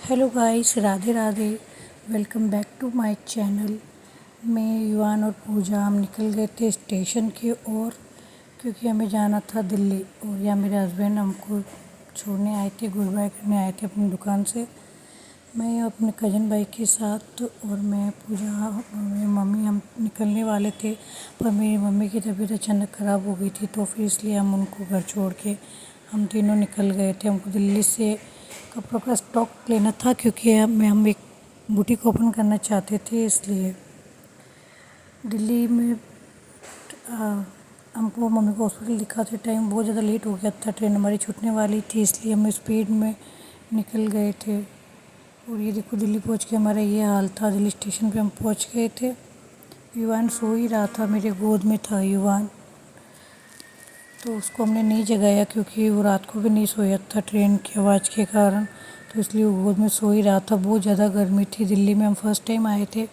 Hello guys, Radhe Radhe. Welcome back to my channel. मैं युवान और पूजा हम निकल गए थे स्टेशन की ओर, क्योंकि हमें जाना था दिल्ली। और यहाँ मेरे हस्बैंड हमको छोड़ने आए थे, गुड बाय करने आए थे अपनी दुकान से। मैं अपने कज़न भाई के साथ और मैं पूजा और मेरी मम्मी हम निकलने वाले थे, पर मेरी मम्मी की तबीयत अचानक ख़राब हो गई थी, तो फिर इसलिए हम उनको घर छोड़ के हम तीनों निकल गए थे। हमको दिल्ली से कपड़ों का स्टॉक लेना था, क्योंकि हम एक बुटीक ओपन करना चाहते थे। इसलिए दिल्ली में हमको मम्मी को हॉस्पिटल दिखाते टाइम बहुत ज़्यादा लेट हो गया था, ट्रेन हमारी छूटने वाली थी, इसलिए हम स्पीड में निकल गए थे। और ये देखो, दिल्ली पहुंच के हमारा ये हाल था। दिल्ली स्टेशन पे हम पहुंच गए थे। युवान सो ही रहा था, मेरे गोद में था युवान, तो उसको हमने नहीं जगाया, क्योंकि वो रात को भी नहीं सोया था ट्रेन की आवाज़ के कारण, तो इसलिए वो गोद में सो ही रहा था। बहुत ज़्यादा गर्मी थी दिल्ली में, हम फर्स्ट टाइम आए थे,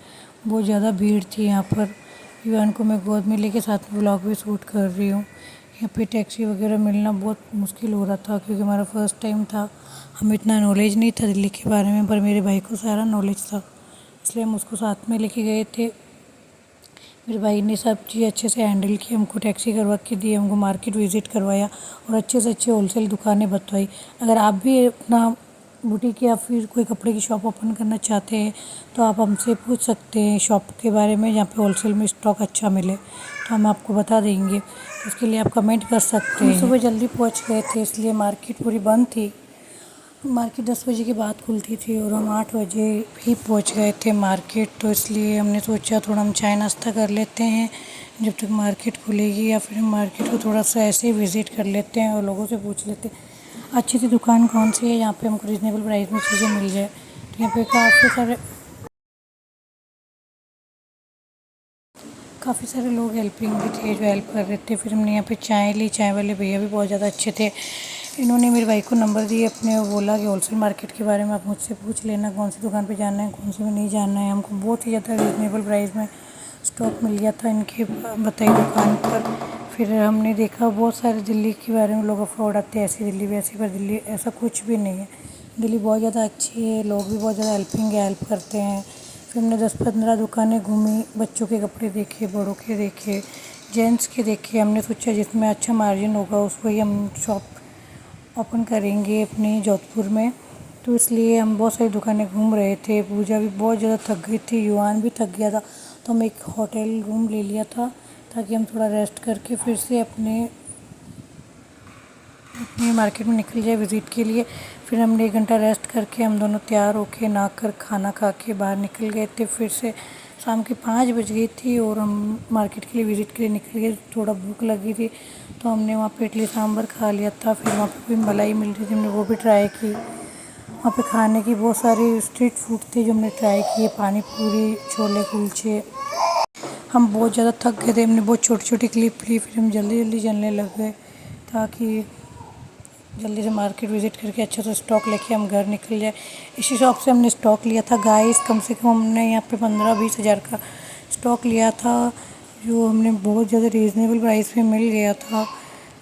बहुत ज़्यादा भीड़ थी यहाँ पर। युवान को मैं गोद में लेके साथ में व्लॉग भी शूट कर रही हूँ। यहाँ पे टैक्सी वगैरह मिलना बहुत मुश्किल हो रहा था, क्योंकि हमारा फर्स्ट टाइम था, हमें इतना नॉलेज नहीं था दिल्ली के बारे में, पर मेरे भाई को सारा नॉलेज था, इसलिए हम उसको साथ में लेके गए थे। मेरे भाई ने सब चीज़ अच्छे से हैंडल की, हमको टैक्सी करवा के दी, हमको मार्केट विज़िट करवाया और अच्छे से अच्छे होलसेल दुकानें बताई। अगर आप भी अपना बुटीक या फिर कोई कपड़े की शॉप ओपन करना चाहते हैं, तो आप हमसे पूछ सकते हैं शॉप के बारे में, जहाँ पे होलसेल में स्टॉक अच्छा मिले, तो हम आपको बता देंगे। इसके लिए आप कमेंट कर सकते हैं। सुबह जल्दी पहुँच गए थे, इसलिए मार्केट पूरी बंद थी। मार्केट 10 बजे के बाद खुलती थी और हम 8 बजे ही पहुंच गए थे मार्केट, तो इसलिए हमने सोचा थोड़ा हम चाय नाश्ता कर लेते हैं जब तक मार्केट खुलेगी, या फिर हम मार्केट को थोड़ा सा ऐसे ही विज़िट कर लेते हैं और लोगों से पूछ लेते हैं अच्छी सी दुकान कौन सी है, यहाँ पे हमको रीज़नेबल प्राइस में चीज़ें मिल जाए। तो यहाँ पे काफ़ी सारे लोग हेल्पिंग भी थे जो हेल्प कर रहे थे। फिर हमने यहाँ पे चाय ली, चाय वाले भैया भी बहुत ज़्यादा अच्छे थे। इन्होंने मेरे भाई को नंबर दिए अपने और बोला कि होलसेल मार्केट के बारे में आप मुझसे पूछ लेना, कौन सी दुकान पे जाना है, कौन सी में नहीं जाना है। हमको बहुत ही ज़्यादा रीज़नेबल प्राइस में स्टॉक मिल गया था इनके बताई दुकान पर। फिर हमने देखा बहुत सारे दिल्ली के बारे में लोग अफवाह आते हैं, ऐसी दिल्ली वैसी, पर दिल्ली ऐसा कुछ भी नहीं है। दिल्ली बहुत ज़्यादा अच्छी है, लोग भी बहुत ज़्यादा हेल्प करते हैं। फिर हमने 10-15 दुकानें घूमी, बच्चों के कपड़े देखे, बड़ों के देखे, जेंट्स के देखे। हमने सोचा जिसमें अच्छा मार्जिन होगा उसको ही हम शॉप ओपन करेंगे अपने जोधपुर में, तो इसलिए हम बहुत सारी दुकानें घूम रहे थे। पूजा भी बहुत ज़्यादा थक गई थी, युवान भी थक गया था, तो हम एक होटल रूम ले लिया था ताकि हम थोड़ा रेस्ट करके फिर से अपने मार्केट में निकल जाए विज़िट के लिए। फिर हमने 1 घंटा रेस्ट करके हम दोनों तैयार होके नहा कर खाना खा के बाहर निकल गए थे। फिर से शाम के 5 बज गई थी और हम मार्केट के लिए विज़िट के लिए निकल गए। थोड़ा भूख लगी थी, तो हमने वहाँ पे इडली सांभर खा लिया था। फिर वहाँ पे भी मलाई मिल रही थी, हमने वो भी ट्राई की। वहाँ पे खाने की बहुत सारी स्ट्रीट फूड थे जो हमने ट्राई किए, पानी पूरी, छोले कुलचे। हम बहुत ज़्यादा थक गए थे, हमने बहुत छोटी छोटी क्लिप ली, फिर हम जल्दी जल्दी चलने लग गए ताकि जल्दी से मार्केट विज़िट करके अच्छा सा स्टॉक लेके हम घर निकल जाए। इसी शॉप से हमने स्टॉक लिया था गाइस, कम से कम हमने यहाँ पे 15-20 हज़ार का स्टॉक लिया था, जो हमने बहुत ज़्यादा रीज़नेबल प्राइस पे मिल गया था।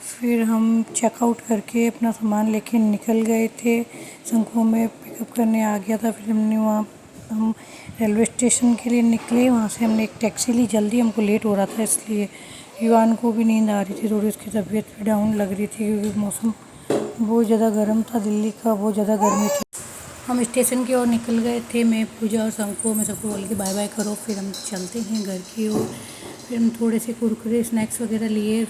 फिर हम चेकआउट करके अपना सामान लेके निकल गए थे, शंकुओं में पिकअप करने आ गया था। फिर हमने वहाँ हम रेलवे स्टेशन के लिए निकले, वहाँ से हमने एक टैक्सी ली, जल्दी हमको लेट हो रहा था इसलिए। युवान को भी नींद आ रही थी थोड़ी, उसकी तबीयत भी डाउन लग रही थी, क्योंकि मौसम बहुत ज़्यादा गर्म था, दिल्ली का बहुत ज़्यादा गर्मी थी। हम स्टेशन की ओर निकल गए थे, मैं पूजा और शंको में सबको बोल के बाय बाय करो, फिर हम चलते हैं घर की ओर। फिर हम थोड़े से कुरकुरे स्नैक्स वगैरह लिए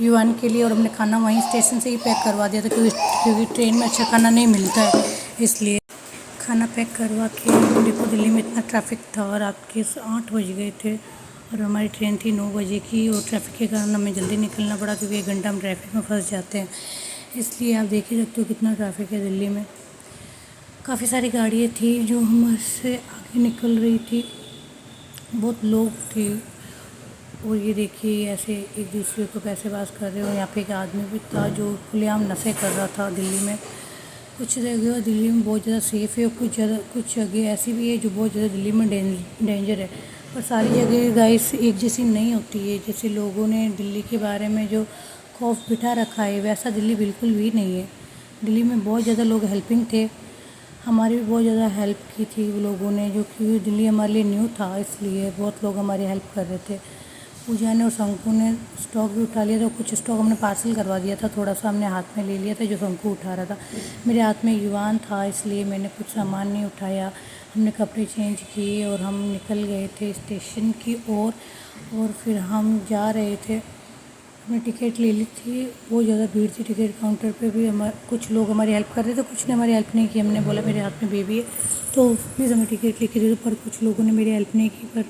युवान के लिए, और हमने खाना वहीं स्टेशन से ही पैक करवा दिया था, क्योंकि ट्रेन में अच्छा खाना नहीं मिलता है, इसलिए खाना पैक करवा के। देखो दिल्ली में इतना ट्रैफिक था, रात के 8 बज गए थे और हमारी ट्रेन थी 9 बजे की, और ट्रैफिक के कारण हमें जल्दी निकलना पड़ा, क्योंकि 1 घंटा हम ट्रैफिक में फंस जाते हैं। इसलिए आप देख ही सकते हो कितना ट्रैफिक है दिल्ली में। काफ़ी सारी गाड़ियाँ थी जो हमसे आगे निकल रही थी, बहुत लोग थे, और ये देखिए ऐसे एक दूसरे को पैसे पास कर रहे हो। यहाँ पे एक आदमी भी था जो खुलेआम नशे कर रहा था दिल्ली में। कुछ जगह दिल्ली में बहुत ज़्यादा सेफ़ है, और कुछ जगह ऐसी भी है जो बहुत ज़्यादा दिल्ली में डेंजर है, पर सारी जगह गाइस एक जैसी नहीं होती है। जैसे लोगों ने दिल्ली के बारे में जो खौफ बिठा रखा है, वैसा दिल्ली बिल्कुल भी नहीं है। दिल्ली में बहुत ज़्यादा लोग हेल्पिंग थे, हमारी भी बहुत ज़्यादा हेल्प की थी वो लोगों ने, जो कि दिल्ली हमारे लिए न्यू था, इसलिए बहुत लोग हमारी हेल्प कर रहे थे। पूजा ने और शंकु ने स्टॉक भी उठा लिया था, कुछ स्टॉक हमने पार्सल करवा दिया था, थोड़ा सा हमने हाथ में ले लिया था जो शंकु उठा रहा था। मेरे हाथ में युवान था इसलिए मैंने कुछ सामान नहीं उठाया। हमने कपड़े चेंज किए और हम निकल गए थे स्टेशन की ओर। और फिर हम जा रहे थे, हमने टिकट ले ली थी, बहुत ज़्यादा भीड़ थी टिकट काउंटर पे भी। कुछ लोग हमारी हेल्प कर रहे थे, कुछ ने हमारी हेल्प नहीं की। हमने बोला मेरे हाथ में बेबी है तो प्लीज़ हमें टिकट लेके दे दो, पर कुछ लोगों ने मेरी हेल्प नहीं की। पर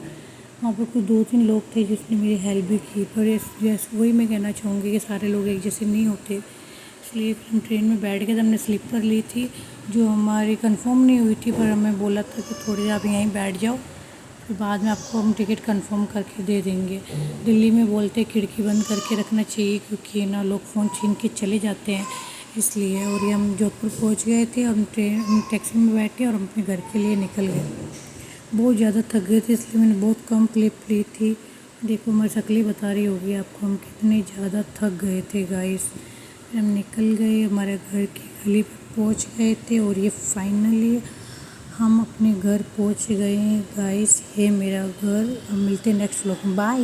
वहाँ पर कुछ 2-3 लोग थे जिसने मेरी हेल्प भी की। पर जैसे वही मैं कहना चाहूँगी कि सारे लोग एक जैसे नहीं होते, इसलिए फिर हम ट्रेन में बैठ गए थे। हमने स्लीपर ली थी जो हमारी कंफर्म नहीं हुई थी, पर हमें बोला था कि थोड़ी देर आप यहीं बैठ जाओ, फिर बाद में आपको हम टिकट कंफर्म करके दे देंगे। दिल्ली में बोलते खिड़की बंद करके रखना चाहिए, क्योंकि ना लोग फ़ोन छीन के चले जाते हैं इसलिए। और ये हम जोधपुर पहुंच गए थे, हम टैक्सी में बैठे और हम अपने घर के लिए निकल गए। बहुत ज़्यादा थक गए थे इसलिए मैंने बहुत कम क्लिप ली थी। देखो हमारी शक्लें बता रही होगी आपको हम कितने ज़्यादा थक गए थे गाइस। फिर हम निकल गए, हमारे घर की गली पर पहुंच गए थे और ये फाइनली हम अपने घर पहुंच गए गाइस। ये मेरा घर। हम मिलते हैं नेक्स्ट व्लॉग में, बाय।